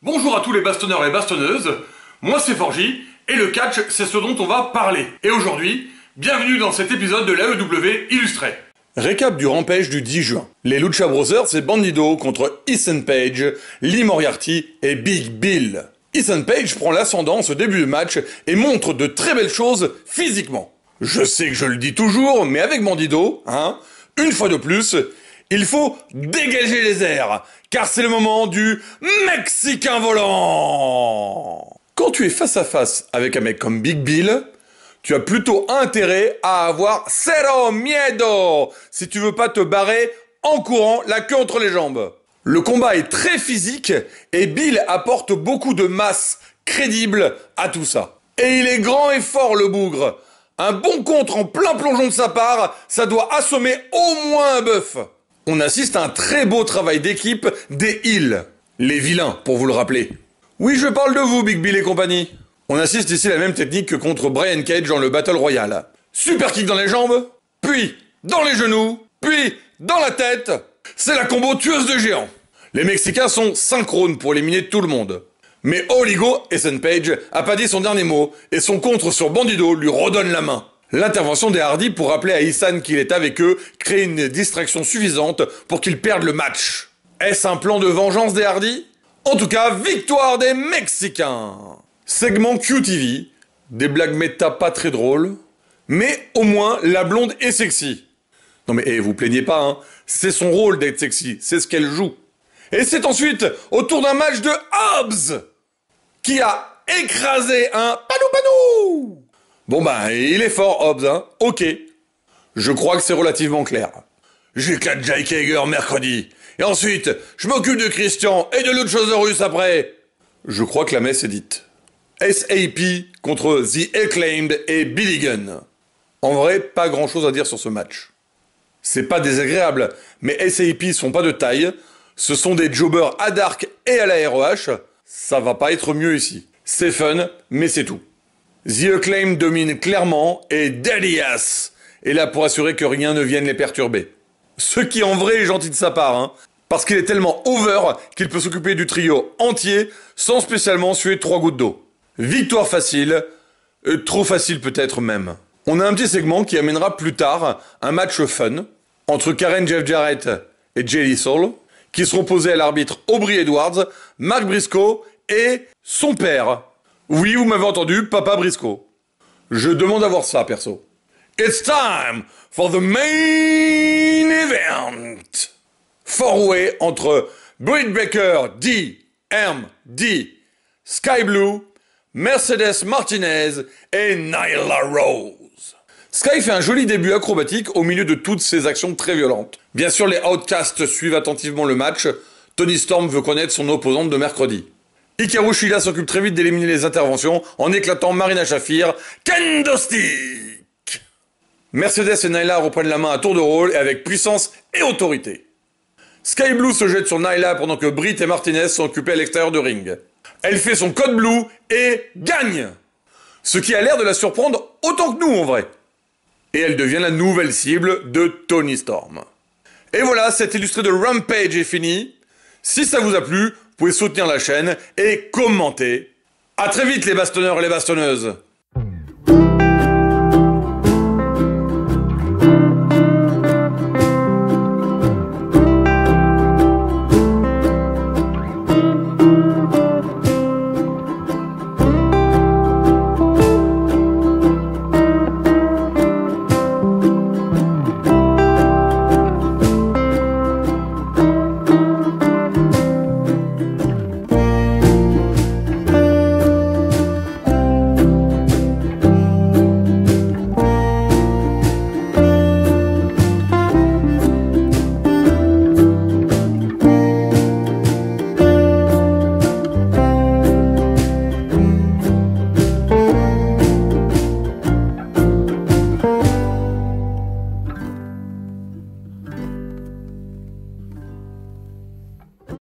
Bonjour à tous les bastonneurs et les bastonneuses, moi c'est Forgy, et le catch c'est ce dont on va parler. Et aujourd'hui, bienvenue dans cet épisode de l'AEW illustré. Récap du Rampage du 10 juin. Les Lucha Brothers et Bandido contre Ethan Page, Lee Moriarty et Big Bill. Ethan Page prend l'ascendance au début du match et montre de très belles choses physiquement. Je sais que je le dis toujours, mais avec Bandido, une fois de plus, il faut dégager les airs, car c'est le moment du Mexicain volant. Quand tu es face à face avec un mec comme Big Bill, tu as plutôt intérêt à avoir cero miedo, si tu veux pas te barrer en courant la queue entre les jambes. Le combat est très physique et Bill apporte beaucoup de masse crédible à tout ça. Et il est grand et fort le bougre. Un bon contre en plein plongeon de sa part, ça doit assommer au moins un bœuf. On assiste à un très beau travail d'équipe des heels. Les vilains, pour vous le rappeler. Oui, je parle de vous, Big Bill et compagnie. On assiste ici à la même technique que contre Brian Cage dans le Battle Royale. Super kick dans les jambes, puis dans les genoux, puis dans la tête. C'est la combo tueuse de géants. Les Mexicains sont synchrones pour éliminer tout le monde. Mais Oligo, Ethan Page, a pas dit son dernier mot, et son contre sur Bandido lui redonne la main. L'intervention des Hardy pour rappeler à Ethan qu'il est avec eux crée une distraction suffisante pour qu'il perde le match. Est-ce un plan de vengeance des Hardy ? En tout cas, victoire des Mexicains. Segment QTV, des blagues méta pas très drôles, mais au moins la blonde est sexy. Non mais vous plaignez pas, c'est son rôle d'être sexy, c'est ce qu'elle joue. Et c'est ensuite au tour d'un match de Hobbs, qui a écrasé un panou. Bon il est fort Hobbs, ok. Je crois que c'est relativement clair. J'éclate Jake Hager mercredi, et ensuite je m'occupe de Christian et de Luchasaurus après. Je crois que la messe est dite. SAP contre The Acclaimed et Billy Gunn. En vrai, pas grand chose à dire sur ce match. C'est pas désagréable, mais SAP sont pas de taille, ce sont des jobbers à Dark et à la ROH, ça va pas être mieux ici. C'est fun, mais c'est tout. The Acclaimed domine clairement et Daddy Ass est là pour assurer que rien ne vienne les perturber. Ce qui en vrai est gentil de sa part, parce qu'il est tellement over qu'il peut s'occuper du trio entier sans spécialement suer 3 gouttes d'eau. Victoire facile, trop facile peut-être même. On a un petit segment qui amènera plus tard un match fun entre Karen Jeff Jarrett et Jay Lethal, qui seront posés à l'arbitre Aubrey Edwards, Mark Briscoe et son père. Oui, vous m'avez entendu, Papa Briscoe. Je demande à voir ça, perso. It's time for the main event. Four-way entre Britt Baker, DMD, Sky Blue, Mercedes Martinez et Nyla Rose. Sky fait un joli début acrobatique au milieu de toutes ces actions très violentes. Bien sûr, les Outcasts suivent attentivement le match. Tony Storm veut connaître son opposante de mercredi. Hikaru Shida s'occupe très vite d'éliminer les interventions en éclatant Marina Shafir. Kendo Stick. Mercedes et Nyla reprennent la main à tour de rôle et avec puissance et autorité. Sky Blue se jette sur Nyla pendant que Britt et Martinez sont occupés à l'extérieur du ring. Elle fait son code blue et gagne. Ce qui a l'air de la surprendre autant que nous en vrai. Et elle devient la nouvelle cible de Tony Storm. Et voilà, cet illustré de Rampage est fini. Si ça vous a plu, vous pouvez soutenir la chaîne et commenter. À très vite les bastonneurs et les bastonneuses.